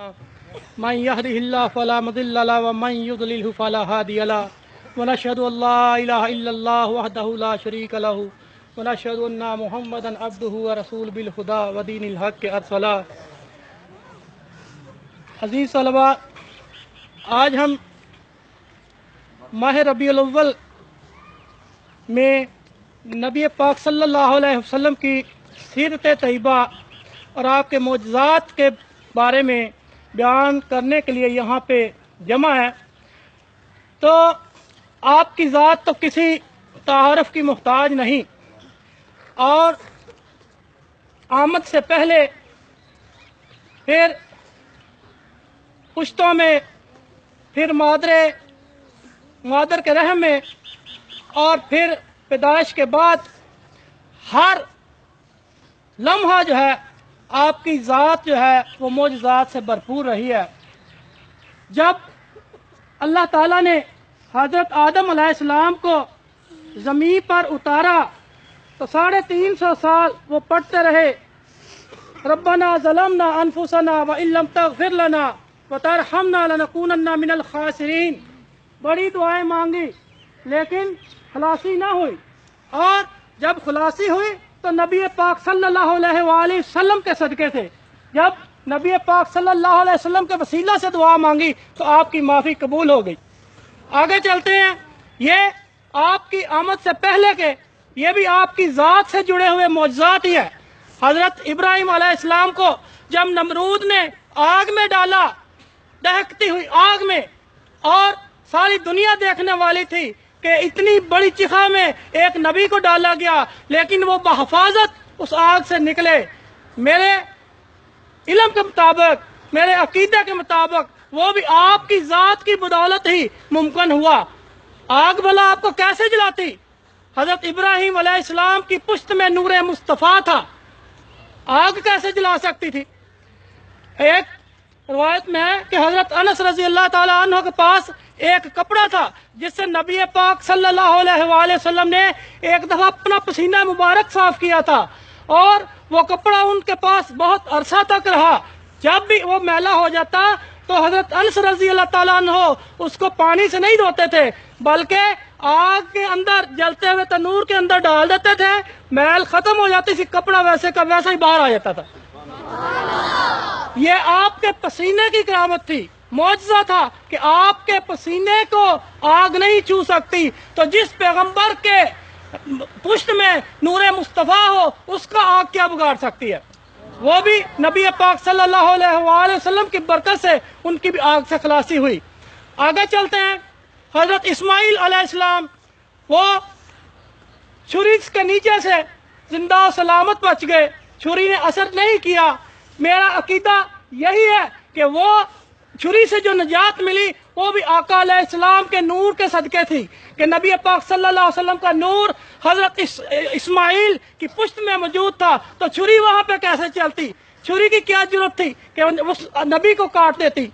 من يهده الله فلا مضل له ومن يضلل فلا هادي له ونشهد ان لا اله الا الله وحده لا شريك له ونشهد ان محمدا عبده ورسوله بالهدى ودين الحق ارسله. عزیز طلباء، آج ہم ماہ ربیع الاول میں نبی پاک صلی اللہ علیہ وسلم کی سیرت طیبہ اور آپ کے معجزات کے بارے میں بیان کرنے کے لیے یہاں پہ جمع ہے. تو آپ کی ذات تو کسی تعارف کی محتاج نہیں، اور آمد سے پہلے پھر پشتوں میں، پھر مادر کے رحم میں، اور پھر پیدائش کے بعد ہر لمحہ جو ہے آپ کی ذات جو ہے وہ معجزات سے بھرپور رہی ہے. جب اللہ تعالیٰ نے حضرت آدم علیہ السلام کو زمین پر اتارا تو 350 سال وہ پڑھتے رہے، ربنا ظلمنا انفسنا وان لم تغفر لنا وترحمنا لنکونن من الخاسرین. بڑی دعائیں مانگی لیکن خلاصی نہ ہوئی، اور جب خلاصی ہوئی تو نبی پاک صلی اللہ علیہ وآلہ وسلم کے صدقے سے، جب نبی پاک صلی اللہ علیہ وسلم کے وسیلہ سے دعا مانگی تو آپ کی معافی قبول ہو گئی. آگے چلتے ہیں. یہ آپ کی آمد سے پہلے کے، یہ بھی آپ کی ذات سے جڑے ہوئے معجزات ہی ہے. حضرت ابراہیم علیہ السلام کو جب نمرود نے آگ میں ڈالا، دہکتی ہوئی آگ میں، اور ساری دنیا دیکھنے والی تھی کہ اتنی بڑی چخا میں ایک نبی کو ڈالا گیا، لیکن وہ بحفاظت اس آگ سے نکلے. میرے علم کے مطابق، میرے عقیدے کے مطابق وہ بھی آپ کی ذات کی بدولت ہی ممکن ہوا. آگ بھلا آپ کو کیسے جلاتی؟ حضرت ابراہیم علیہ السلام کی پشت میں نور مصطفیٰ تھا، آگ کیسے جلا سکتی تھی؟ ایک روایت میں ہے کہ حضرت انس رضی اللہ تعالیٰ عنہ کے پاس ایک کپڑا تھا جس سے نبی پاک صلی اللہ علیہ وآلہ وسلم نے ایک دفعہ اپنا پسینہ مبارک صاف کیا تھا، اور وہ کپڑا ان کے پاس بہت عرصہ تک رہا. جب بھی وہ میلا ہو جاتا تو حضرت انس رضی اللہ تعالیٰ عنہ اس کو پانی سے نہیں دھوتے تھے، بلکہ آگ کے اندر جلتے ہوئے تنور کے اندر ڈال دیتے تھے. میل ختم ہو جاتی تھی، کپڑا ویسے کا ویسا ہی باہر آ جاتا تھا. یہ آپ کے پسینے کی کرامت تھی، معجزہ تھا کہ آپ کے پسینے کو آگ نہیں چھو سکتی. تو جس پیغمبر کے پشت میں نور مصطفیٰ ہو، اس کا آگ کیا بگاڑ سکتی ہے؟ وہ بھی نبی پاک صلی اللہ علیہ وآلہ وسلم کی برکت سے ان کی بھی آگ سے خلاصی ہوئی. آگے چلتے ہیں. حضرت اسماعیل علیہ السلام وہ چھری کے نیچے سے زندہ و سلامت بچ گئے، چھری نے اثر نہیں کیا. میرا عقیدہ یہی ہے کہ وہ چھری سے جو نجات ملی وہ بھی آقا علیہ السلام کے نور کے صدقے تھی، کہ نبی پاک صلی اللہ علیہ وسلم کا نور حضرت اسماعیل کی پشت میں موجود تھا، تو چھری وہاں پہ کیسے چلتی؟ چھری کی کیا ضرورت تھی کہ اس نبی کو کاٹ دیتی؟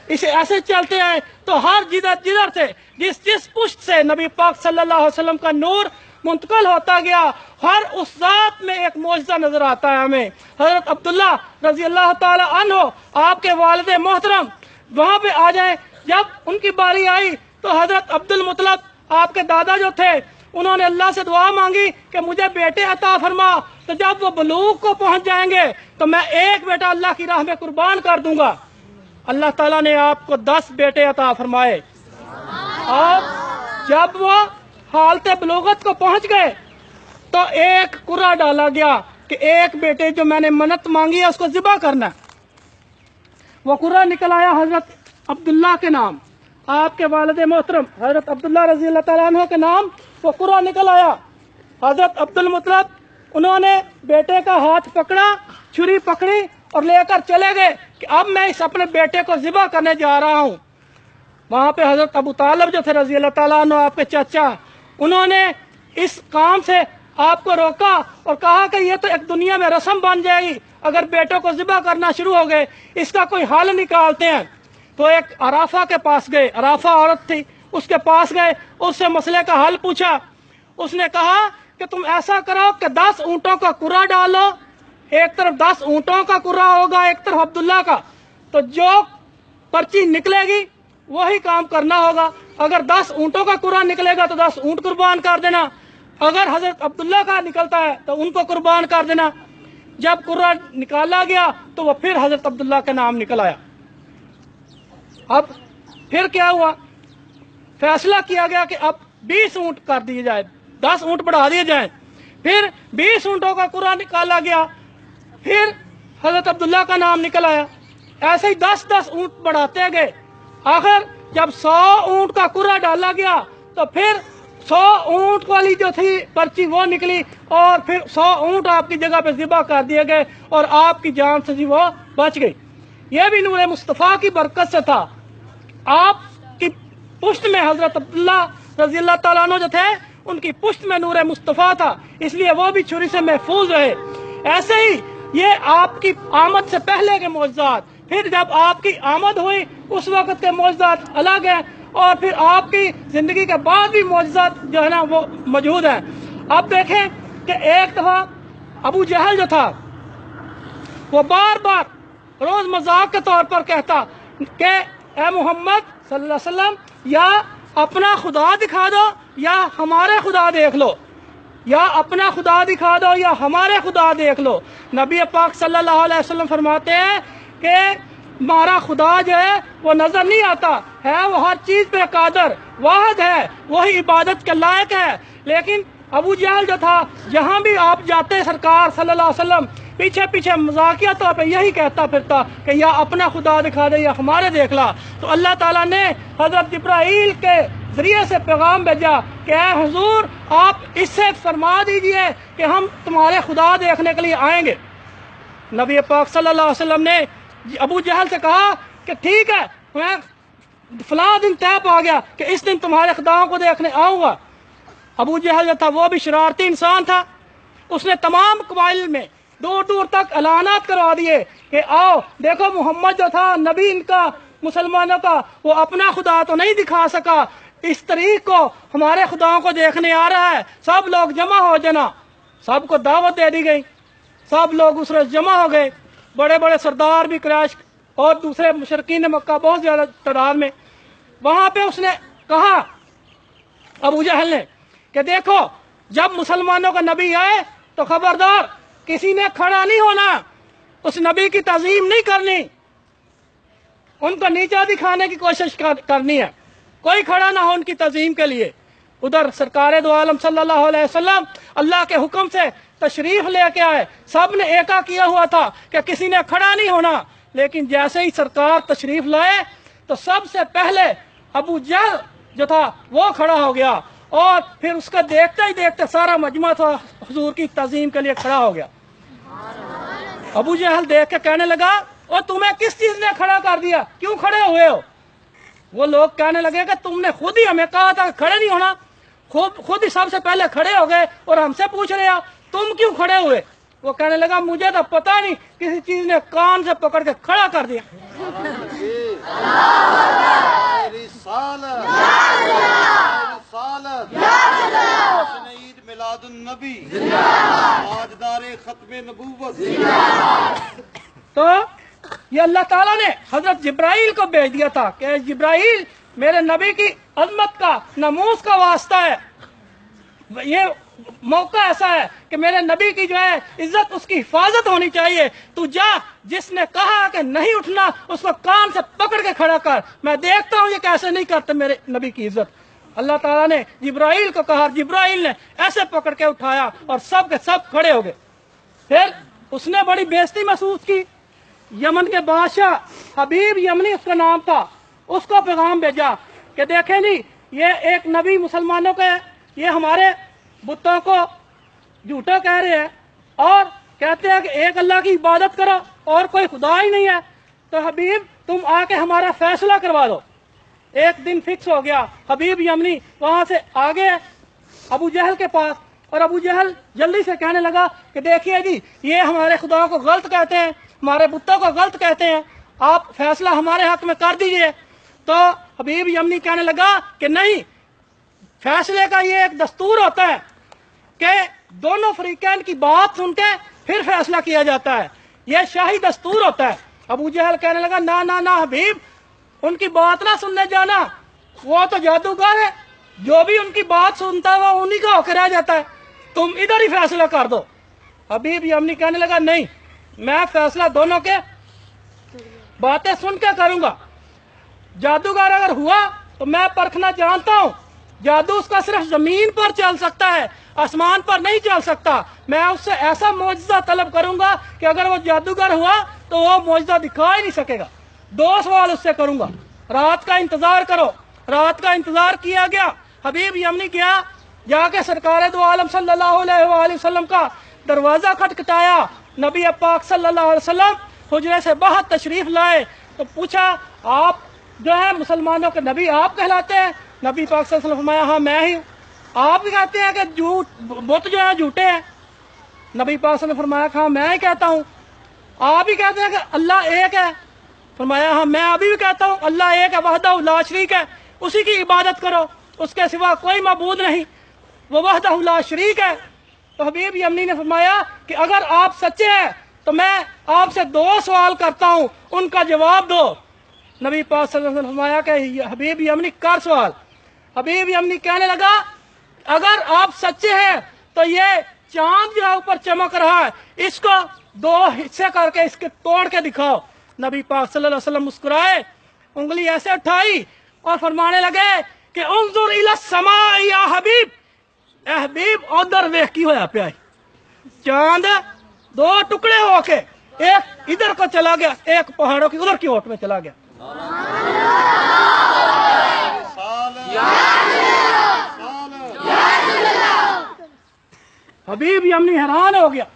اسے ایسے چلتے ہیں تو ہر جدھر سے، جس پشت سے نبی پاک صلی اللہ علیہ وسلم کا نور منتقل ہوتا گیا، ہر اس ذات میں ایک معجزہ نظر آتا ہے ہمیں. حضرت عبداللہ رضی اللہ تعالی عنہ، آپ کے والد محترم، وہاں پہ آ جائیں. جب ان کی باری آئی تو حضرت عبد المطلب آپ کے دادا جو تھے، انہوں نے اللہ سے دعا مانگی کہ مجھے بیٹے عطا فرما. تو جب وہ بلوغ کو پہنچ جائیں گے تو میں ایک بیٹا اللہ کی راہ میں قربان کر دوں گا. اللہ تعالیٰ نے آپ کو 10 بیٹے عطا فرمائے، اور جب وہ حالت بلوغت کو پہنچ گئے تو ایک قرہ ڈالا گیا کہ ایک بیٹے جو میں نے منت مانگی ہے اس کو ذبح کرنا. وہ قرہ نکل آیا حضرت عبداللہ کے نام، آپ کے والد محترم حضرت عبداللہ رضی اللہ تعالیٰ عنہ کے نام وہ قرہ نکل آیا. حضرت عبد المطلب انہوں نے بیٹے کا ہاتھ پکڑا، چھری پکڑی اور لے کر چلے گئے کہ اب میں اس اپنے بیٹے کو ذبح کرنے جا رہا ہوں. وہاں پہ حضرت ابو طالب جو تھے رضی اللہ تعالیٰ عنہ، آپ کے چچا، انہوں نے اس کام سے آپ کو روکا اور کہا کہ یہ تو ایک دنیا میں رسم بن جائے گی اگر بیٹوں کو ذبح کرنا شروع ہو گئے، اس کا کوئی حل نکالتے ہیں. تو ایک عرافہ کے پاس گئے، عرافہ عورت تھی، اس کے پاس گئے، اس سے مسئلے کا حل پوچھا. اس نے کہا کہ تم ایسا کرو کہ 10 اونٹوں کا قرہ ڈالو، ایک طرف 10 اونٹوں کا قرہ ہوگا، ایک طرف عبداللہ کا. तो जो पर्ची निकलेगी वही काम करना होगा। अगर 10 ऊँटों का कुरान निकलेगा तो 10 ऊँट कुर्बान कर देना, अगर हजरत अब्दुल्ला का निकलता है तो उनको कुर्बान कर देना। जब कुरान निकाला गया तो वह फिर हजरत अब्दुल्ला का नाम निकल आया। अब फिर क्या हुआ, फैसला किया गया कि अब 20 ऊँट कर दिए जाए, 10 ऊँट बढ़ा दिए जाए। फिर 20 ऊँटों का कुरान निकाला गया, फिर हजरत अब्दुल्ला का नाम निकल आया। ऐसे ही 10-10 ऊँट बढ़ाते गए। आखिर जब 100 ऊँट का कुरा डाला गया तो फिर 100 ऊँट वाली जो थी पर्ची वो निकली और फिर 100 ऊँट आपकी जगह पे ज़िबा कर दिए गए और आपकी जान से वो बच गई। ये भी नूर मुस्तफ़ा की बरकत से था। आपकी पुष्ट में हजरत अब्दुल्ला रज़ी अल्लाह ताला अन्हु जो थे उनकी पुष्ट में नूर मुस्तफ़ा था, इसलिए वो भी छुरी से महफूज रहे। ऐसे ही ये आपकी आमद से पहले के मौजज़ात, फिर जब आपकी आमद हुई उस वक़्त के मौजज़ात अलग हैं और फिर आपकी ज़िंदगी के बाद भी मौजज़ात जो है ना वो मौजूद हैं। अब देखें कि एक दफ़ा अबू जहल जो था वो बार बार रोज़ मजाक के तौर पर कहता कि ए मोहम्मद सल्लल्लाहु अलैहि वसल्लम, या अपना खुदा दिखा दो या हमारे खुदा देख लो, या अपना खुदा दिखा दो या हमारे खुदा देख लो। नबी पाक सल्लल्लाहु अलैहि वसल्लम फरमाते हैं कि हमारा खुदा जो है वो नजर नहीं आता है, वो हर चीज पे कादर वाहिद है, वही इबादत के लायक है। लेकिन अबू जहल जो था, जहाँ भी आप जाते सरकार सल्लल्लाहु अलैहि वसल्लम पीछे पीछे मजाकिया तौर पे यही कहता फिरता कि या अपना खुदा दिखा दे या हमारे देख ला। तो अल्लाह ताला ने हजरत जिब्राइल के जरिए से पैगाम भेजा कि ऐ हुजूर, आप इससे फरमा दीजिए कि हम तुम्हारे खुदा देखने के लिए आएंगे। नबी पाक सल्लल्लाहु अलैहि वसल्लम ने अबू जहल से कहा कि ठीक है, मैं फलां दिन तय पा गया कि इस दिन तुम्हारे खुदाओं को देखने आऊँगा। अबू जहल जो था वो भी शरारती इंसान था। उसने तमाम कबाइल में दूर दूर तक ऐलानात करवा दिए कि आओ देखो, मोहम्मद जो था नबी इनका मुसलमानों का, वो अपना खुदा तो नहीं दिखा सका, इस तरीक को हमारे खुदाओं को देखने आ रहा है, सब लोग जमा हो जाना। सबको दावत दे दी गई, सब लोग उस रोज जमा हो गए। बड़े बड़े सरदार भी, क्रैश और दूसरे मुशरकीन मक्का बहुत ज्यादा तादाद में। वहां पे उसने कहा अबू जहल ने कि देखो, जब मुसलमानों का नबी आए तो खबरदार किसी ने खड़ा नहीं होना, उस नबी की तज़ीम नहीं करनी, उनको नीचा दिखाने की कोशिश करनी है, कोई खड़ा ना हो उनकी तज़ीम के लिए। उधर सरकार दो आलम सल्लल्लाहु अलैहि वसल्लम अल्लाह के हुक्म से तशरीफ लेके आए। सब ने एका किया हुआ था कि किसी ने खड़ा नहीं होना, लेकिन जैसे ही सरकार तशरीफ लाए तो सबसे पहले अबू जहल जो था वो खड़ा हो गया और फिर उसका देखते ही देखते सारा मजमा था हुजूर की तज़ीम के लिए खड़ा हो गया। अबू जहल देख के कहने लगा, और तुम्हें किस चीज ने खड़ा कर दिया, क्यों खड़े हुए हो? वो लोग कहने लगे कि तुमने खुद ही हमें कहा था खड़े नहीं होना, खुद ही सबसे पहले खड़े हो गए और हमसे पूछ रहे हो तुम क्यों खड़े हुए? वो कहने लगा, मुझे तो पता नहीं, किसी चीज ने कान से पकड़ के खड़ा कर दिया। तो ये अल्लाह ताला ने हजरत जिब्राइल को भेज दिया था कि जिब्राइल, मेरे नबी की अजमत का, नमूस का वास्ता है, ये मौका ऐसा है कि मेरे नबी की जो है इज्जत, उसकी हिफाजत होनी चाहिए। तू जा, जिसने कहा कि नहीं उठना उसको कान से पकड़ के खड़ा कर, मैं देखता हूँ ये कैसे नहीं करते मेरे नबी की इज्जत। अल्लाह ताला ने जिब्राइल को कहा, जिब्राइल ने ऐसे पकड़ के उठाया और सब के सब खड़े हो गए। फिर उसने बड़ी बेइज्जती महसूस की। यमन के बादशाह हबीब यमनी उसका नाम था, उसको पैगाम भेजा कि देखें जी, ये एक नबी मुसलमानों का है, ये हमारे बुतों को झूठा कह रहे हैं और कहते हैं कि एक अल्लाह की इबादत करो और कोई खुदा ही नहीं है। तो हबीब, तुम आके हमारा फैसला करवा दो। एक दिन फिक्स हो गया। हबीब यमनी वहां से आ गए अबू जहल के पास और अबू जहल जल्दी से कहने लगा कि देखिए जी, ये हमारे खुदाओं को गलत कहते हैं, हमारे बुतों को गलत कहते हैं, आप फैसला हमारे हक में कर दीजिए। तो हबीब यमनी कहने लगा कि नहीं, फैसले का ये एक दस्तूर होता है कि दोनों फरीकैन की बात सुन के फिर फैसला किया जाता है, यह शाही दस्तूर होता है। अबू जहल कहने लगा ना ना ना हबीब, उनकी बात ना सुनने जाना, वो तो जादूगर है, जो भी उनकी बात सुनता है वो उन्हीं का होकर रह जाता है, तुम इधर ही फैसला कर दो। हबीब यमनी कहने लगा नहीं, मैं फैसला दोनों के बातें सुन के करूंगा। जादूगर अगर हुआ तो मैं परखना जानता हूं, जादू उसका सिर्फ जमीन पर चल सकता है, आसमान पर नहीं चल सकता। मैं उससे ऐसा मौजज़ा तलब करूंगा कि अगर वो जादूगर हुआ तो वो मौजज़ा दिखा ही नहीं सकेगा। 2 सवाल उससे करूंगा, रात का इंतजार करो। रात का इंतजार किया गया। हबीब यमनी गया, जाके सरकार दो आलम सल्लल्लाहु अलैहि वसल्लम का दरवाजा खटखटाया। नबी पाक सल्लल्लाहु अलैहि वसल्लम हुजरे से बाहर तशरीफ लाए तो पूछा, आप जो है मुसलमानों के नबी आप कहलाते हैं? नबी पाक सल्लल्लाहु अलैहि वसल्लम फरमाया, हाँ मैं ही हूँ। आप भी कहते हैं कि झूठ बुत जो है झूठे हैं? नबी पाक सल्लल्लाहु अलैहि वसल्लम फरमाया, हाँ मैं ही कहता हूँ। आप ही कहते हैं कि अल्लाह एक है? फरमाया, हाँ मैं अभी भी कहता हूँ अल्लाह एक है, वहदहु ला शरीक है, उसी की इबादत करो, उसके सिवा कोई मबूद नहीं, वो वहदहु ला शरीक है। तो हबीब यमनी ने फरमाया कि अगर आप सच्चे हैं तो मैं आपसे 2 सवाल करता हूँ, उनका जवाब दो। नबी पाक सल्लल्लाहु अलैहि वसल्लम ने फरमाया कि हबीब यमनी कर सवाल। हबीब यमनी कहने लगा, अगर आप सच्चे हैं तो ये चांद जो ऊपर चमक रहा है इसको 2 हिस्से करके इसके तोड़ के दिखाओ। नबी पाक सल्लल्लाहु अलैहि वसल्लम मुस्कुराए, उंगली ऐसे उठाई और फरमाने लगे कि उन्जुर इला समा या हबीब, ए हबीब उधर वेख की होया पिया। चांद 2 टुकड़े होके एक इधर को चला गया, एक पहाड़ों की उधर की ओट में चला गया। हबीब यमनी हैरान हो गया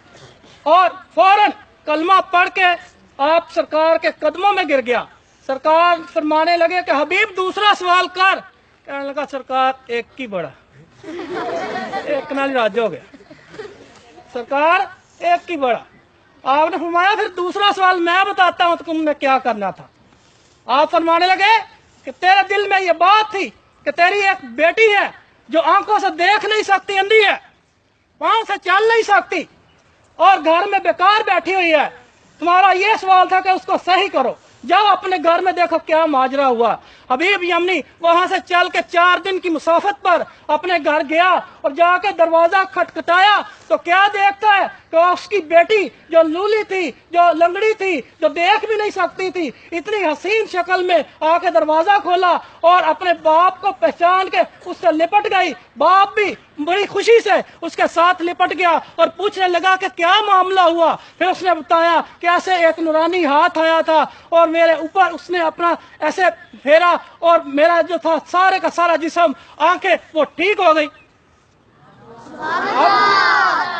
और फौरन कलमा पढ़ के आप सरकार के कदमों में गिर गया। सरकार फरमाने लगे कि हबीब दूसरा सवाल कर। कहने लगा, सरकार एक की बड़ा, एक नाल राज हो गया, सरकार एक की बड़ा। आपने फरमाया फिर दूसरा सवाल मैं बताता हूं तो तुमने क्या करना था। आप फरमाने लगे कि तेरे दिल में ये बात थी कि तेरी एक बेटी है जो आंखों से देख नहीं सकती, अंधी है, पांव से चल नहीं सकती और घर में बेकार बैठी हुई है। तुम्हारा ये सवाल था कि उसको सही करो, जाओ अपने घर में देखो क्या माजरा हुआ। हबीब यमनी वहां से चल के 4 दिन की मुसाफत पर अपने घर गया और जाके दरवाजा खटखटाया तो क्या देखता है कि उसकी बेटी जो लूली थी, जो लंगड़ी थी, जो देख भी नहीं सकती थी, इतनी हसीन शक्ल में आके दरवाजा खोला और अपने बाप को पहचान के उससे लिपट गई। बाप भी बड़ी खुशी से उसके साथ लिपट गया और पूछने लगा कि क्या मामला हुआ। फिर उसने बताया कि ऐसे एक नूरानी हाथ आया था और मेरे ऊपर उसने अपना ऐसे फेरा और मेरा जो था सारे का सारा जिस्म, आंखें वो ठीक हो गई।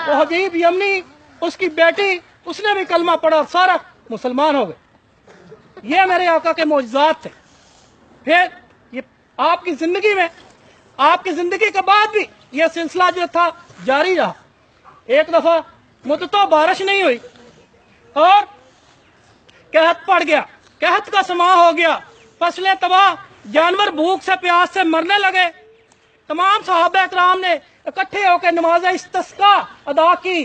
तो हबीब यमनी, उसकी बेटी, उसने भी कलमा पढ़ा और सारा मुसलमान हो गए। ये मेरे आका के मौजज़ात थे। फिर ये आपकी जिंदगी में, आपकी जिंदगी के बाद भी यह सिलसिला जो था जारी रहा। एक दफा मुद्दतों बारिश नहीं हुई और कहत पड़ गया, कहत का समा हो गया, फसलें तबाह, जानवर भूख से प्यास से मरने लगे। तमाम सहाबा इकराम ने इकट्ठे होकर नमाज इस्तिस्का अदा की,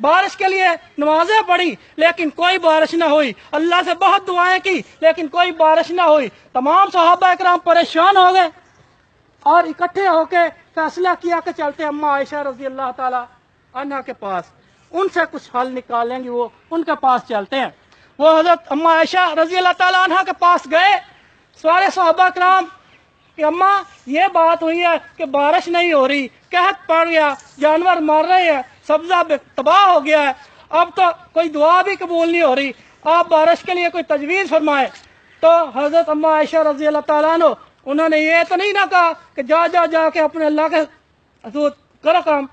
बारिश के लिए नमाजें पढ़ी, लेकिन कोई बारिश ना हुई। अल्लाह से बहुत दुआएं की लेकिन कोई बारिश ना हुई। तमाम सहाबा इकराम परेशान हो गए और इकट्ठे होकर फैसला किया कि चलते अम्मा आयशा रजी अल्लाह ताला अन्हा के पास, उनसे कुछ हल निकालेंगे, वो उनके पास चलते हैं। वो हजरत अम्मा आयशा रजी अल्लाह ताला अन्हा के पास गए। सारे सहाबा इकराम कि अम्मा ये बात हुई है कि बारिश नहीं हो रही, कहत पड़ गया, जानवर मर रहे हैं, सब्जा तबाह हो गया है, अब तो कोई दुआ भी कबूल नहीं हो रही, आप बारिश के लिए कोई तजवीज़ फरमाएं। तो हजरत अम्मा आयशा रजी अल्लाह ताला अन्हा, उन्होंने ये तो नहीं ना कहा कि जा के अपने अल्लाह के हजूर करो काम।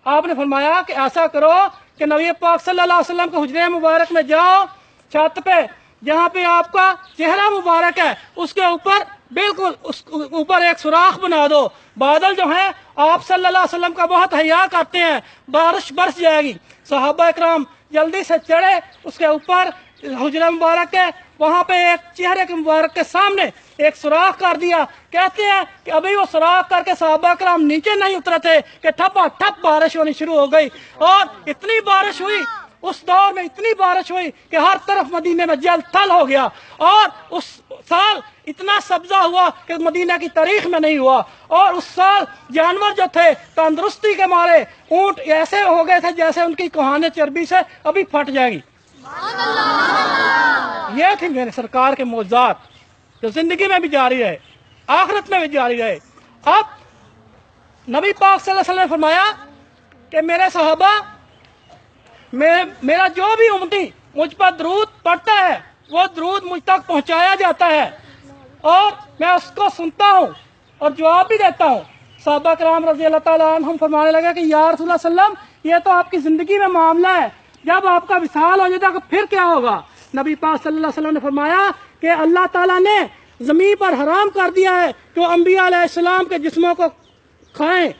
आपने फरमाया कि ऐसा करो कि नबी पाक सल्लल्लाहु अलैहि वसल्लम के हुजरे मुबारक में जाओ, छत पे जहाँ पे आपका चेहरा मुबारक है उसके ऊपर बिल्कुल उस ऊपर एक सुराख बना दो। बादल जो हैं आप सल्लल्लाहु अलैहि वसल्लम का बहुत हया करते हैं, बारिश बरस जाएगी। सहाबा इकराम जल्दी से चढ़े उसके ऊपर, हुजरा मुबारक है वहाँ पे एक चेहरे के मुबारक के सामने एक सुराख कर दिया। कहते हैं कि अभी वो सुराख करके सहाबा इकराम नीचे नहीं उतरे थे कि ठपा ठप बारिश होनी शुरू हो गई और इतनी बारिश हुई उस दौर में इतनी बारिश हुई कि हर तरफ मदीने में जल थल हो गया, और उस साल इतना सब्जा हुआ कि मदीना की तारीख में नहीं हुआ। और उस साल जानवर जो थे तंदुरुस्ती के मारे ऊंट ऐसे हो गए थे जैसे उनकी कहानी चर्बी से अभी फट जाएगी। ये थी मेरे सरकार के मौजूदात जो जिंदगी में भी जारी रहे, आखिरत में भी जारी रहे। अब नबी पाक सल्लल्लाहु अलैहि वसल्लम ने फरमाया कि मेरे सहाबा, मेरा जो भी उम्मती मुझ पर दरूद पढ़ता है वो दरूद मुझ तक पहुंचाया जाता है और मैं उसको सुनता हूँ और जवाब भी देता हूँ। सहाबा कराम रज़ी अल्लाह ताला अन्हुम फरमाने लगे कि या रसूल सल्लम, ये तो आपकी जिंदगी में मामला है, जब आपका विसाल हो जाएगा फिर क्या होगा? नबी पाक सल्लल्लाहु अलैहि वसल्लम ने फरमाया कि अल्लाह ताला ने जमीन पर हराम कर दिया है कि अंबिया अलैहिस्सलाम के जिस्मों को खाएं,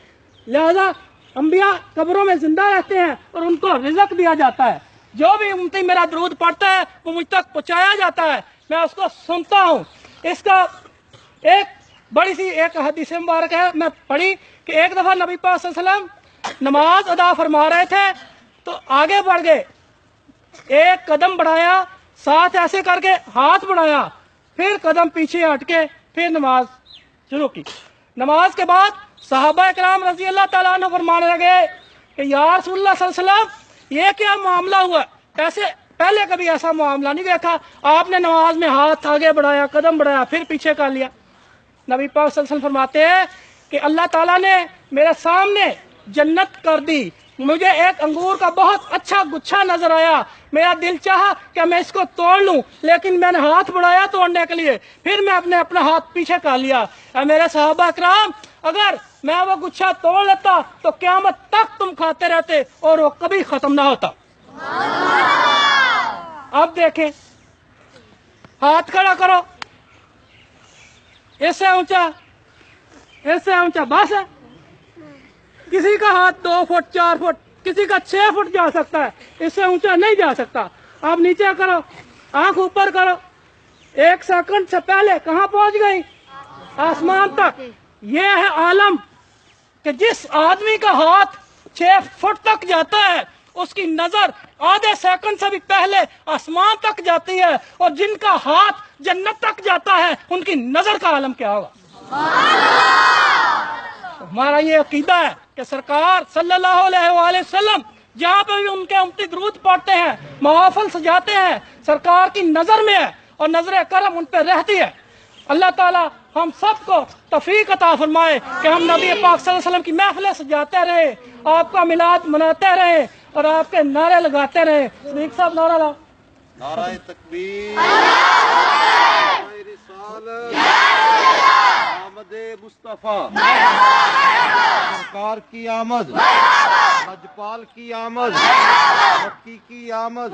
लिहाजा अंबिया कब्रों में जिंदा रहते हैं और उनको रिज़्क दिया जाता है। जो भी उम्मती मेरा दरूद पढ़ता है वो मुझ तक पहुंचाया जाता है, मैं उसको सुनता हूँ। इसका एक बड़ी सी एक हदीस मुबारक है, मैं पढ़ी कि एक दफा नबी पाक सल्लल्लाहु अलैहि वसल्लम नमाज अदा फरमा रहे थे तो आगे बढ़ गए, एक कदम बढ़ाया, साथ ऐसे करके हाथ बढ़ाया, फिर कदम पीछे हटके फिर नमाज शुरू की। नमाज के बाद सहाबा कराम रज़ी अल्लाह ताला अन्हु फरमाने लगे कि या रसूलल्लाह सल्लल्लाहु अलैहि वसल्लम, ये क्या मामला हुआ? ऐसे पहले कभी ऐसा मामला नहीं देखा, आपने नमाज में हाथ आगे बढ़ाया, कदम बढ़ाया, फिर पीछे कर लिया। नबी पाक सल्लल्लाहु अलैहि वसल्लम फरमाते हैं कि अल्लाह ताला ने मेरे सामने जन्नत कर दी, मुझे एक अंगूर का बहुत अच्छा गुच्छा नजर आया, मेरा दिल चाहा कि मैं इसको तोड़ लूं, लेकिन मैंने हाथ बढ़ाया तोड़ने के लिए, फिर मैं अपना हाथ पीछे कर लिया। मेरे सहाबा कराम, अगर मैं वो गुच्छा तोड़ लेता तो क़यामत तक तुम खाते रहते और वो कभी खत्म ना होता। अब देखें, हाथ खड़ा करो, इससे ऊंचा बस है। किसी का हाथ 2 फुट 4 फुट, किसी का 6 फुट जा सकता है, इससे ऊंचा नहीं जा सकता। अब नीचे करो, आंख ऊपर करो, 1 सेकंड से पहले कहाँ पहुंच गई? आसमान तक। ये है आलम कि जिस आदमी का हाथ 6 फुट तक जाता है उसकी नजर आधे सेकंड से भी पहले आसमान तक जाती है, और जिनका हाथ जन्नत तक जाता है उनकी नजर का आलम क्या होगा? हमारा ये अकीदा है कि सरकार सल्लल्लाहु अलैहि वसल्लम जहाँ पे भी उनके उम्मती दुरूद पढ़ते हैं, महफिल सजाते हैं, सरकार की नजर में है और नजर करम उन पे रहती है। अल्लाह ताला हम सबको तौफीक अता फरमाए कि हम नबी पाक सल्लल्लाहु अलैहि वसल्लम की महफिलें सजाते रहे, आपका मिलाद मनाते रहे और आपके नारे लगाते रहे। सदीक साहब नारा ला। नाराए तकबीर, नाराए रिसालत, आमदे मुस्तफा, सरकार की आमद, लजपाल की आमद, मक्की की आमद,